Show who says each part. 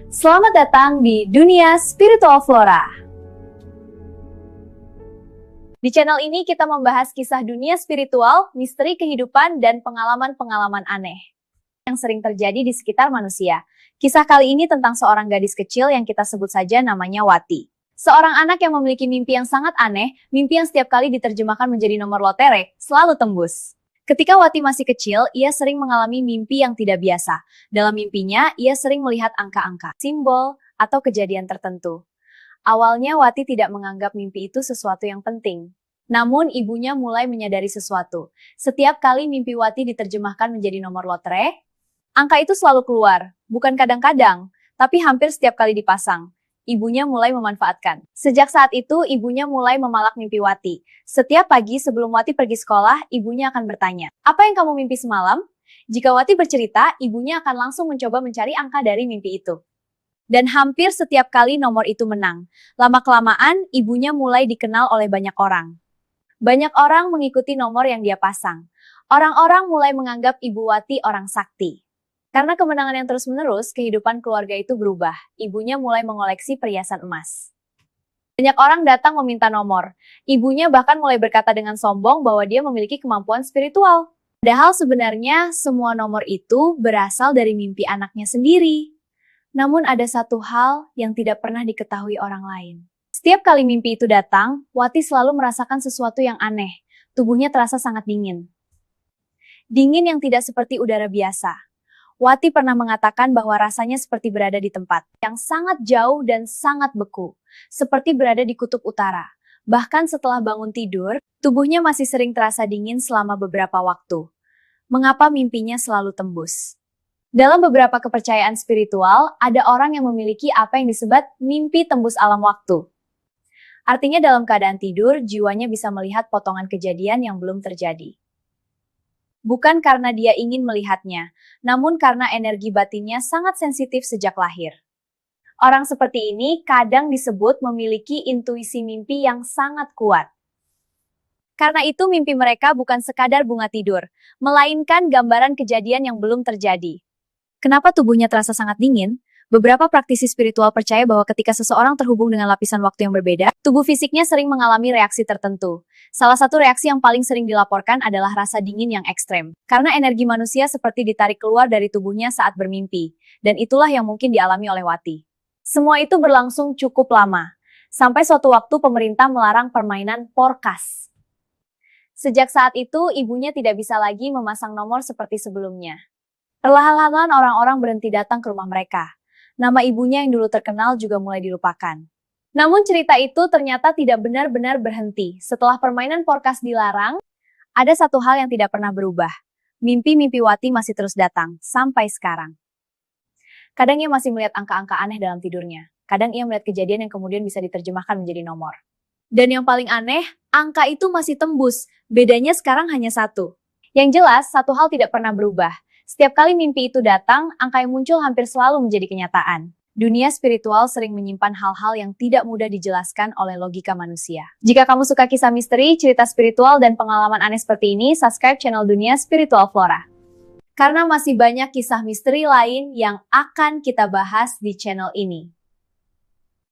Speaker 1: Selamat datang di Dunia Spiritual Flora. Di channel ini kita membahas kisah dunia spiritual, misteri kehidupan, dan pengalaman-pengalaman aneh yang sering terjadi di sekitar manusia. Kisah kali ini tentang seorang gadis kecil yang kita sebut saja namanya Wati. Seorang anak yang memiliki mimpi yang sangat aneh, mimpi yang setiap kali diterjemahkan menjadi nomor lotre, selalu tembus. Ketika Wati masih kecil, ia sering mengalami mimpi yang tidak biasa. Dalam mimpinya, ia sering melihat angka-angka, simbol, atau kejadian tertentu. Awalnya Wati tidak menganggap mimpi itu sesuatu yang penting. Namun ibunya mulai menyadari sesuatu. Setiap kali mimpi Wati diterjemahkan menjadi nomor lotre, angka itu selalu keluar. Bukan kadang-kadang, tapi hampir setiap kali dipasang. Ibunya mulai memanfaatkan. Sejak saat itu, ibunya mulai memalak mimpi Wati. Setiap pagi sebelum Wati pergi sekolah, ibunya akan bertanya, "Apa yang kamu mimpi semalam?" Jika Wati bercerita, ibunya akan langsung mencoba mencari angka dari mimpi itu. Dan hampir setiap kali nomor itu menang. Lama-kelamaan, ibunya mulai dikenal oleh banyak orang. Banyak orang mengikuti nomor yang dia pasang. Orang-orang mulai menganggap Ibu Wati orang sakti. Karena kemenangan yang terus-menerus, kehidupan keluarga itu berubah. Ibunya mulai mengoleksi perhiasan emas. Banyak orang datang meminta nomor. Ibunya bahkan mulai berkata dengan sombong bahwa dia memiliki kemampuan spiritual. Padahal sebenarnya semua nomor itu berasal dari mimpi anaknya sendiri. Namun ada satu hal yang tidak pernah diketahui orang lain. Setiap kali mimpi itu datang, Wati selalu merasakan sesuatu yang aneh. Tubuhnya terasa sangat dingin. Dingin yang tidak seperti udara biasa. Wati pernah mengatakan bahwa rasanya seperti berada di tempat yang sangat jauh dan sangat beku, seperti berada di kutub utara. Bahkan setelah bangun tidur, tubuhnya masih sering terasa dingin selama beberapa waktu. Mengapa mimpinya selalu tembus? Dalam beberapa kepercayaan spiritual, ada orang yang memiliki apa yang disebut mimpi tembus alam waktu. Artinya dalam keadaan tidur, jiwanya bisa melihat potongan kejadian yang belum terjadi. Bukan karena dia ingin melihatnya, namun karena energi batinnya sangat sensitif sejak lahir. Orang seperti ini kadang disebut memiliki intuisi mimpi yang sangat kuat. Karena itu mimpi mereka bukan sekadar bunga tidur, melainkan gambaran kejadian yang belum terjadi. Kenapa tubuhnya terasa sangat dingin? Beberapa praktisi spiritual percaya bahwa ketika seseorang terhubung dengan lapisan waktu yang berbeda, tubuh fisiknya sering mengalami reaksi tertentu. Salah satu reaksi yang paling sering dilaporkan adalah rasa dingin yang ekstrem. Karena energi manusia seperti ditarik keluar dari tubuhnya saat bermimpi. Dan itulah yang mungkin dialami oleh Wati. Semua itu berlangsung cukup lama. Sampai suatu waktu pemerintah melarang permainan porkas. Sejak saat itu, ibunya tidak bisa lagi memasang nomor seperti sebelumnya. Perlahan-lahan orang-orang berhenti datang ke rumah mereka. Nama ibunya yang dulu terkenal juga mulai dilupakan. Namun cerita itu ternyata tidak benar-benar berhenti. Setelah permainan porkas dilarang, ada satu hal yang tidak pernah berubah. Mimpi-mimpi Wati masih terus datang, sampai sekarang. Kadang ia masih melihat angka-angka aneh dalam tidurnya. Kadang ia melihat kejadian yang kemudian bisa diterjemahkan menjadi nomor. Dan yang paling aneh, angka itu masih tembus. Bedanya sekarang hanya satu. Yang jelas, satu hal tidak pernah berubah. Setiap kali mimpi itu datang, angka yang muncul hampir selalu menjadi kenyataan. Dunia spiritual sering menyimpan hal-hal yang tidak mudah dijelaskan oleh logika manusia. Jika kamu suka kisah misteri, cerita spiritual, dan pengalaman aneh seperti ini, subscribe channel Dunia Spiritual Flora. Karena masih banyak kisah misteri lain yang akan kita bahas di channel ini.